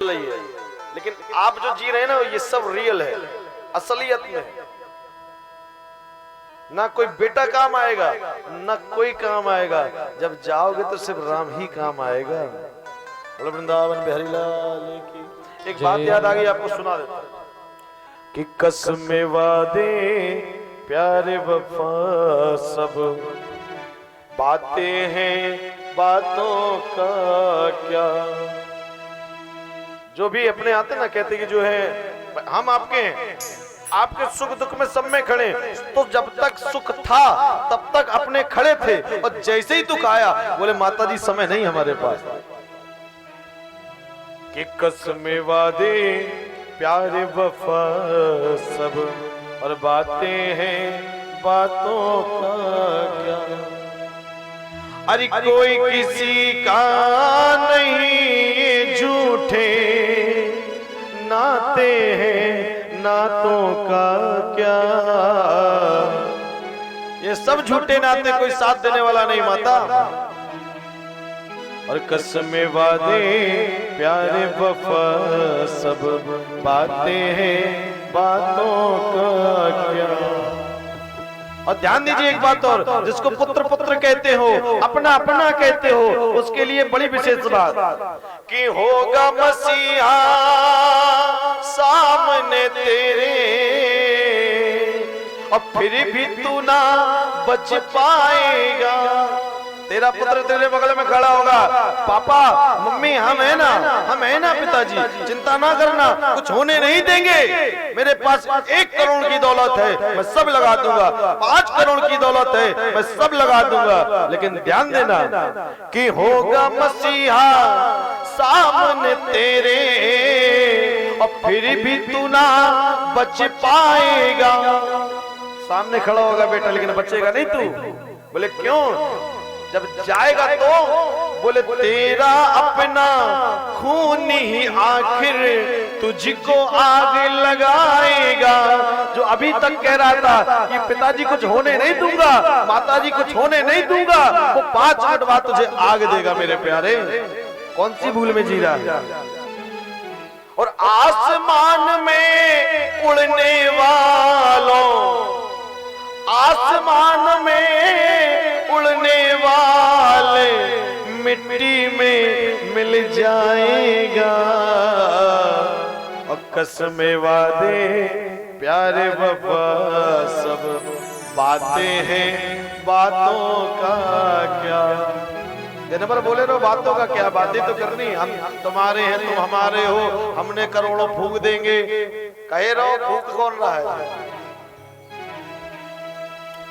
चल रही है, लेकिन आप जो जी रहे हैं ना ये सब रियल है, असलियत में। ना कोई बेटा काम आएगा, ना कोई काम आएगा, जब जाओगे तो सिर्फ राम ही काम आएगा। बोलो वृंदावन बिहारी लाल की। एक बात याद आ गई, आपको सुना देता कि कसमें वादे प्यारे वफा सब बातें हैं बातों का क्या। जो भी अपने आते ना कहते कि जो है हम आपके हैं, आपके सुख दुख में सब में खड़े, तो जब तक सुख था तब तक अपने खड़े थे, और जैसे ही दुख आया बोले माता जी समय नहीं हमारे पास। कि कसमें वादे प्यारे वफा सब और बातें हैं बातों का क्या। अरे कोई किसी का नहीं, झूठे नाते हैं नातों का क्या। ये सब झूठे नाते, कोई साथ देने वाला नहीं माता। और कसमें वादे प्यारे वफा सब बातें हैं बातों का क्या। और ध्यान दीजिए एक बात और, जिसको पुत्र पुत्र कहते हो, अपना अपना कहते हो, उसके लिए बड़ी विशेष बात कि होगा मसीहा सामने तेरे, और फिर भी तू ना बच पाएगा। तेरा पुत्र तेरे बगल में खड़ा होगा, पापा मम्मी हम है ना पिताजी, चिंता ना करना, कुछ होने नहीं देंगे। मेरे पास 1 करोड़ की दौलत है, मैं सब लगा दूंगा, 5 करोड़ की दौलत है, मैं सब लगा दूंगा। लेकिन ध्यान देना कि होगा मसीहा सामने तेरे, और फिर भी तू ना बच पाएगा। सामने खड़ा होगा बेटा, लेकिन बचेगा नहीं तू। बोले क्यों? जब जाएगा तो बोले तेरा अपना खून ही आखिर तुझको आग लगाएगा। जो अभी तक कह रहा था कि पिताजी कुछ होने नहीं दूंगा, माताजी कुछ होने नहीं दूंगा, वो 5 मिनट बाद तुझे आग देगा मेरे प्यारे। कौन सी भूल में जी रहा है। और आसमान में उड़ने वालों, आसमान में उड़ने वाले मिट्टी में मिल जाएगा। और कसमें वादे प्यारे वफा सब बातें हैं बातों का क्या। दिन भर बोले रहो बातों का क्या, बातें तो करनी, हम तुम्हारे हैं तुम हमारे हो, हमने करोड़ों फूंक देंगे, कहे रहो फूंक कौन रहा है।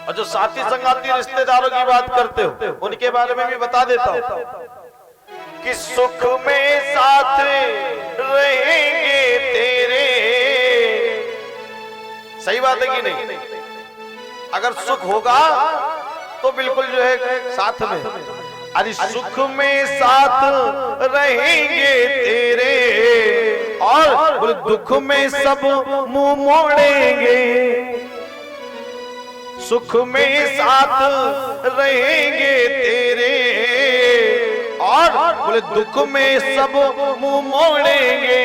और जो साथी संगाती रिश्तेदारों की बात करते हो उनके बारे में भी बता देता हूं कि सुख में साथ रहेंगे तेरे। सही बात है कि नहीं? अगर सुख होगा तो बिल्कुल जो है साथ में। अरे सुख में साथ रहेंगे तेरे, और दुख में सब मुंह मोड़ेंगे। सुख में साथ रहेंगे तेरे, और बोले दुख में सब मुंह मोड़ेंगे।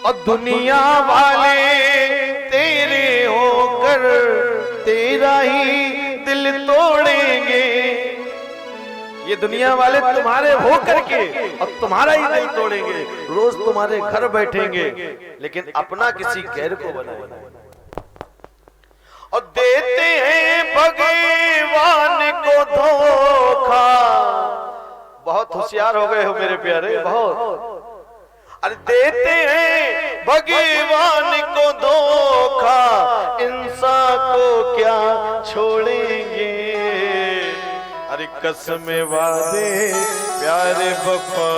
और दुनिया वाले तेरे होकर तेरा ही दिल तोड़ेंगे। ये दुनिया वाले तुम्हारे होकर के और तुम्हारा ही दिल तोड़ेंगे, रोज तुम्हारे घर बैठेंगे, लेकिन अपना किसी गैर को बनाएंगे। और देते हैं भगवान को धोखा। बहुत होशियार हो गए हो मेरे प्यारे, बहुत। अरे देते हैं भगवान को धोखा, इंसान को क्या छोड़ेंगे। अरे कसमें वादे प्यारे वफा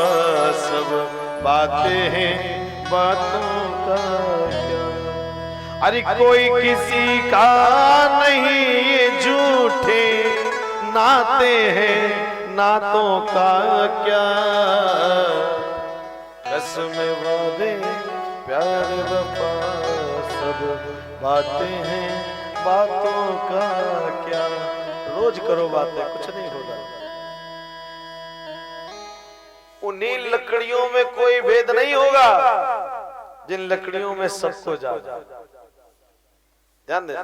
सब बातें हैं बातों का क्या। अरे कोई किसी का नहीं, ये झूठे नाते हैं नातों का क्या। कसमें वादे प्यारे वफा सब बातें हैं बातों का क्या। रोज करो बातें, कुछ नहीं होगा। उन्हीं लकड़ियों में कोई भेद नहीं होगा, जिन लकड़ियों में सबको जागा। ध्यान दे।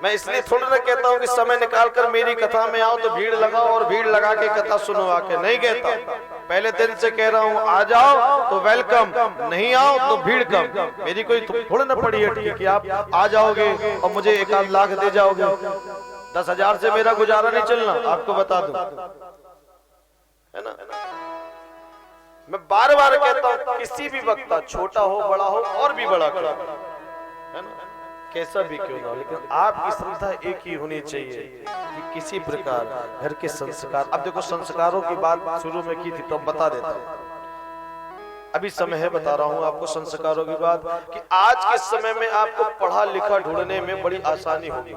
मैं इसलिए थोड़ा ना कहता हूं कि समय निकालकर मेरी कथा में आओ तो भीड़ लगाओ और भीड़ लगा के कथा सुनो आके, नहीं कहता। पहले दिन से कह रहा हूं, आ जाओ तो वेलकम, नहीं आओ तो भीड़ कम। मेरी कोई थोड़ा ना पड़ी हटकी कि आप आ जाओगे और मुझे 1 लाख दे जाओगे। 10,000 से मेरा गुजारा नहीं चलना, आपको बता दूं, है ना। मैं बार बार कहता हूं, किसी भी वक्ता, छोटा हो बड़ा हो और भी बड़ा करो, है ना, कैसा भी क्यों ना हो, लेकिन आपकी श्रद्धा एक ही होनी चाहिए कि किसी प्रकार घर के संस्कार। अब देखो, संस्कारों की बात शुरू में की थी तो बता देता हूं, अभी समय है, बता रहा हूं आपको संस्कारों की बात, कि आज के समय में आपको पढ़ा लिखा ढूंढने में बड़ी आसानी होगी।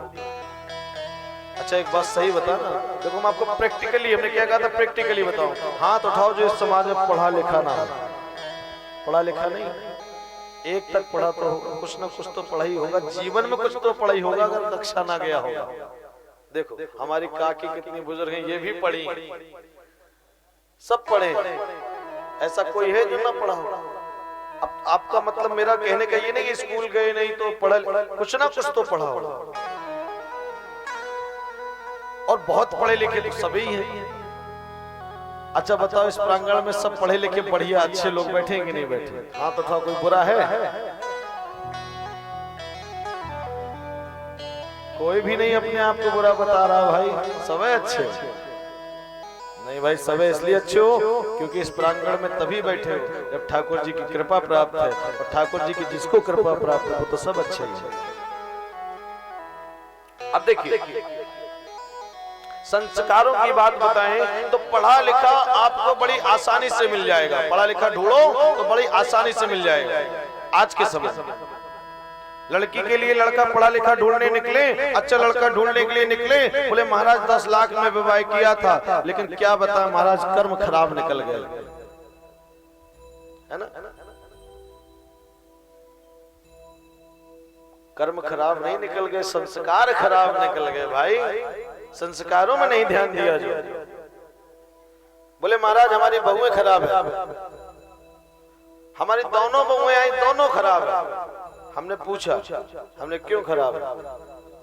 अच्छा एक बात सही बता ना, देखो मैं आपको प्रैक्टिकली, हमने क्या कहा था, प्रैक्टिकली बताऊं। हाथ उठाओ जो इस समाज में पढ़ा लिखा ना हो। पढ़ा लिखा नहीं, 1 तक पढ़ा तो कुछ ना कुछ तो पढ़ा ही होगा, जीवन में कुछ तो पढ़ा ही होगा, अगर कक्षा ना गया होगा। देखो हमारी काकी कितनी बुजुर्ग हैं, ये भी पढ़ी, सब पढ़े, ऐसा कोई है जो ना पढ़ा हो। अब आपका मतलब, मेरा कहने का ये नहीं कि स्कूल गए नहीं तो पढ़ा, कुछ ना कुछ तो पढ़ा हो। और बहुत पढ़े लिखे तो सभी हैं। अच्छा बताओ, इस प्रांगण में सब पढ़े लिखे बढ़िया अच्छे लोग बैठे कि नहीं बैठे? हाँ तो था, कोई बुरा है? कोई भी नहीं अपने आप को बुरा बता रहा भाई, सब अच्छे। नहीं भाई, सब इसलिए अच्छे हो क्योंकि इस प्रांगण में तभी बैठे हो जब ठाकुर जी की कृपा प्राप्त है, और ठाकुर जी की जिसको कृपा प्राप्त है वो तो सब अच्छे ही है। अब देखिए, संस्कारों की बात बताएं तो पढ़ा लिखा आपको बड़ी आसानी से मिल जाएगा। पढ़ा लिखा ढूंढो तो बड़ी आसानी से मिल जाएगा। आज के समय लड़की के लिए लड़का पढ़ा लिखा ढूंढने निकले, अच्छा लड़का ढूंढने के लिए निकले, बोले महाराज 10 लाख में विवाह किया था, लेकिन क्या बता महाराज कर्म खराब निकल गए, है ना। कर्म खराब नहीं निकल गए, संस्कार खराब निकल गए भाई। संस्कारों में नहीं ध्यान दिया जो। बोले महाराज हमारी बहुएं खराब है, हमारी दोनों बहुएं आई, दोनों खराब है। हमने पूछा, हमने क्यों खराब है?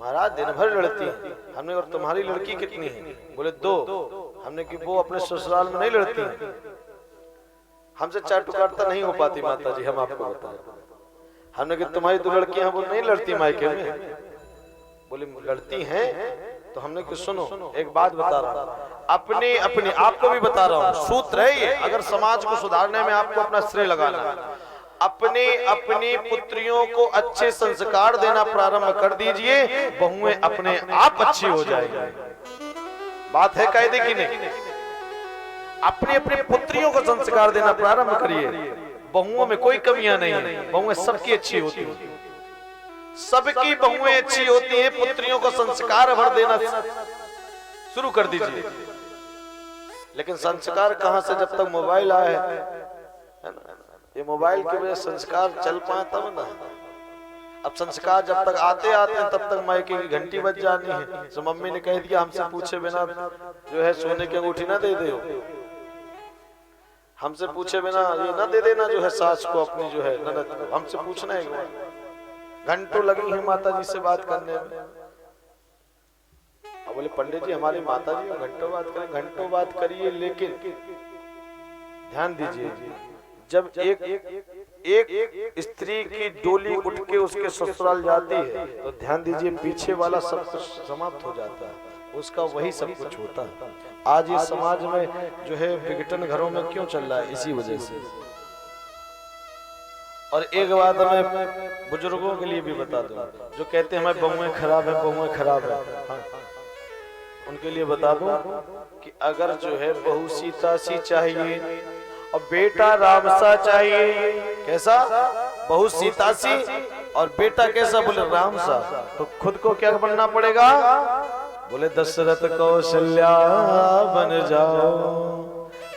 महाराज दिन भर लड़ती है। हमने और तुम्हारी लड़की कितनी है? बोले 2। हमने कि वो अपने ससुराल में नहीं लड़ती है, हमसे चाटुकारिता नहीं हो पाती माता जी, हम आपको बताएं। हमने कि तुम्हारी 2 लड़कियां वो नहीं लड़ती मायके में? बोले लड़ती हैं। तो हमने कि सुनो एक बात बता रहा हूं, अपनी आपको भी बता रहा हूं, सूत्र है ये, अगर समाज को सुधारने में आपको अपना श्रेय लगाना है, अपनी पुत्रियों को अच्छे संस्कार देना प्रारंभ कर दीजिए, बहुएं अपने आप अच्छी हो जाएगी। बात है कायदे की नहीं? अपनी पुत्रियों को संस्कार देना प्रारंभ करिए, बहुओं में कोई कमियां नहीं है, बहुएं सबकी अच्छी होती है, सबकी बहुएं अच्छी होती हैं। पुत्रियों को संस्कार भर देना शुरू कर दीजिए। लेकिन संस्कार कहां से, जब तक मोबाइल आया है ना, ये मोबाइल की वजह से संस्कार चल पाए तब ना। अब संस्कार जब तक आते हैं तब तक मायके की घंटी बज जानी है। तो मम्मी ने कह दिया हमसे पूछे बिना जो है सोने की अंगूठी ना दे दो, हमसे पूछे बिना ये ना दे देना जो है सास को अपनी जो है ननद, हमसे पूछना है। घंटों लगी है माता जी से बात करने में। अब बोले पंडित जी हमारी माता जी घंटों बात करें, घंटों बात करिए, लेकिन ध्यान दीजिए, जब एक स्त्री की डोली उठ के उसके ससुराल जाती है तो ध्यान दीजिए पीछे वाला सब कुछ समाप्त हो जाता है, उसका वही सब कुछ होता है। आज इस समाज में जो है विघटन घरों में क्यों चल रहा है? इसी वजह से। और एक बात मैं बुजुर्गों के लिए भी बता दूं, जो कहते हैं हमारी बहुएं खराब है, बहुएं खराब है, हाँ, उनके लिए बता दूं कि अगर जो है बहू सीता सी चाहिए और बेटा राम सा चाहिए, कैसा? बहू सीता सी और बेटा कैसा? बोले राम सा। तो खुद को क्या बनना पड़ेगा? बोले दशरथ कौशल्या बन जाओ,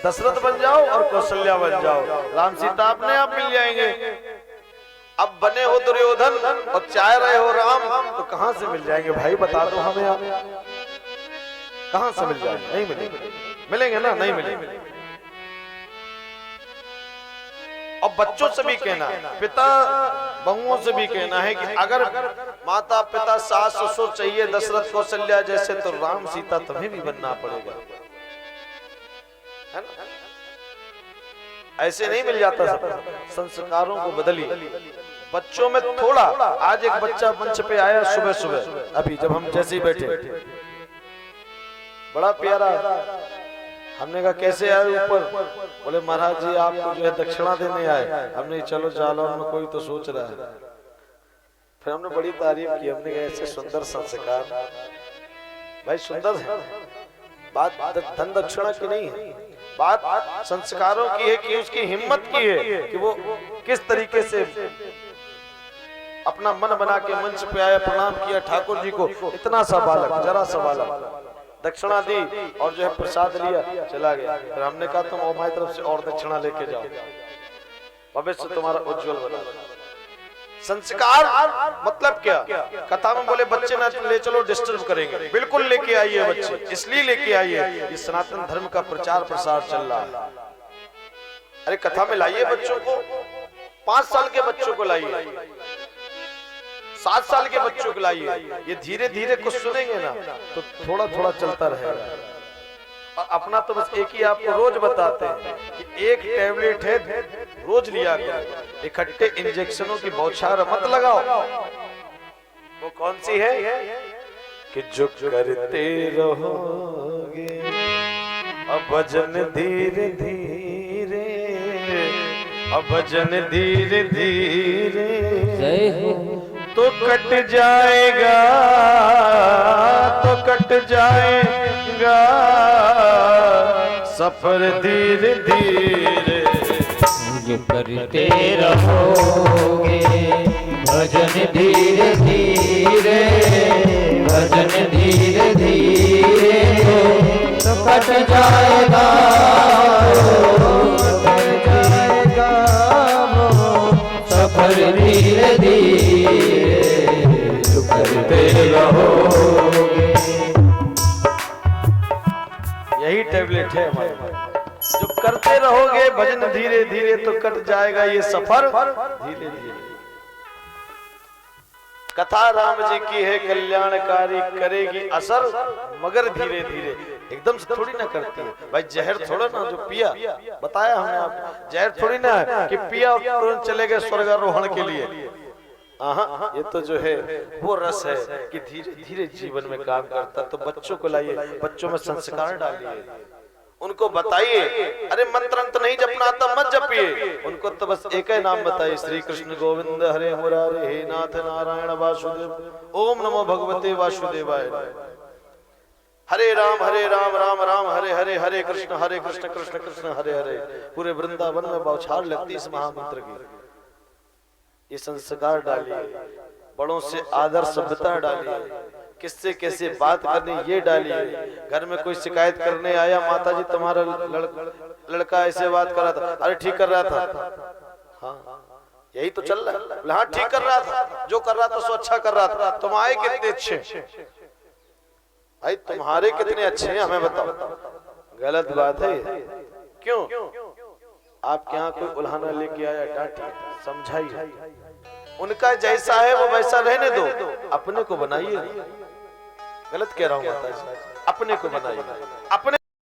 दशरथ बन जाओ और कौशल्या बन जाओ, राम सीता अपने आप मिल जाएंगे। अब बने हो दुर्योधन और चाह रहे हो राम, तो कहां से मिल जाएंगे भाई? बता दो हमें आप। कहां से मिल जाएंगे? नहीं मिलेंगे। मिलेंगे ना? नहीं मिलेंगे। और बच्चों से भी कहना, पिता बहुओं से भी कहना है कि अगर माता पिता सास ससुर चाहिए दशरथ कौशल्या जैसे, तो राम सीता तुम्हें भी बनना पड़ेगा, है ना? ऐसे नहीं मिल जाता सब। संस्कारों को बदलिए। बच्चों में थोड़ा, आज एक बच्चा मंच पे आया सुबह सुबह, अभी जब हम जैसे ही बैठे, बड़ा प्यारा, हमने कहा कैसे आए ऊपर? बोले महाराज जी आपको जो है दक्षिणा देने आए। हमने चलो जालौन में कोई तो सोच रहा है। फिर हमने बड़ी तारीफ की, हमने कहा ऐसे सुंदर संस्कार, भाई सुंदर है। बात धन दक्षिणा की नहीं है, बात संस्कारों की है कि उसकी हिम्मत की है कि वो किस तरीके से अपना मन बना के मंच पे आया, प्रणाम किया ठाकुर जी को। इतना सा बालक, जरा सा बालक, दक्षिणा दी और जो है प्रसाद लिया, चला गया। फिर हमने कहा तुम हमारी तरफ से और दक्षिणा लेके जाओ, भविष्य तुम्हारा उज्जवल बना। संस्कार मतलब क्या? कथा में बोले बच्चे ना ले चलो डिस्टर्ब करेंगे, बिल्कुल लेके आइए बच्चे, इसलिए लेके आइए ये सनातन धर्म का प्रचार प्रसार चल रहा है। अरे कथा में लाइए बच्चों को, 5 साल के बच्चों को लाइए, 7 साल के बच्चों को लाइए। ये धीरे धीरे कुछ सुनेंगे ना तो थोड़ा थोड़ा चलता रहेगा। और अपना तो बस एक ही आपको रोज बताते हैं कि एक टैबलेट है, रोज लिया करो। इकट्ठे इंजेक्शनों की बौछार मत लगाओ। वो कौन सी है कि जो करते रहोगे अब भजन धीरे धीरे, अब भजन धीरे धीरे तो कट जाएगा, तो कट जाएगा सफर धीरे धीरे। जो करते रहोगे भजन धीरे धीरे, भजन धीरे धीरे तो कट जाएगा, कट जाएगा सफर धीरे धीरे तो करते रहोगे। यही टैबलेट है हमारे पास। जो करते रहोगे भजन धीरे धीरे तो कट जाएगा ये सफर धीरे धीरे। कथा राम जी की है कल्याणकारी, करेगी असर मगर धीरे धीरे, एकदम से थोड़ी ना करती है। भाई जहर थोड़ा ना जो पिया, बताया हमने आपको, जहर थोड़ी ना है कि पिया तुरंत चले गए स्वर्गारोहण के लिए। ये तो जो है वो रस है कि धीरे धीरे जीवन में काम करता। तो बच्चों को लाइए, बच्चों में संस्कार डालिए, उनको बताइए। अरे मंत्र अंत नहीं जपना आता मत जपिए, उनको तो बस एक ही नाम बताइए, श्री कृष्ण गोविंद हरे मुरारे हे नाथ नारायण वासुदेव, ओम नमो भगवते वासुदेवाय। हरे राम राम राम हरे हरे, हरे कृष्ण कृष्ण कृष्ण हरे हरे। पूरे वृंदावन में बौछार लगती इस महामंत्र की। ये संस्कार डालिए, बड़ों से आदर सभ्यता डालिए, किससे कैसे बात करनी ये डालिए। घर में कोई शिकायत करने आया, माता जी तुम्हारा लड़का ऐसे बात कर रहा था, अरे ठीक कर रहा था, हाँ यही तो चल रहा है, हाँ ठीक कर रहा था, जो कर रहा था सो अच्छा कर रहा था। तुम आए कितने अच्छे, भाई तुम्हारे कितने अच्छे हैं हमें बताओ। गलत बात है। क्यों? आपके यहाँ कोई उल्हाना लेके आया, डांटिए, समझाइए। उनका जैसा है वो वैसा रहने दो, अपने को बनाइए। गलत कह रहा हूँ माता जी, अपने को बनाइए, अपने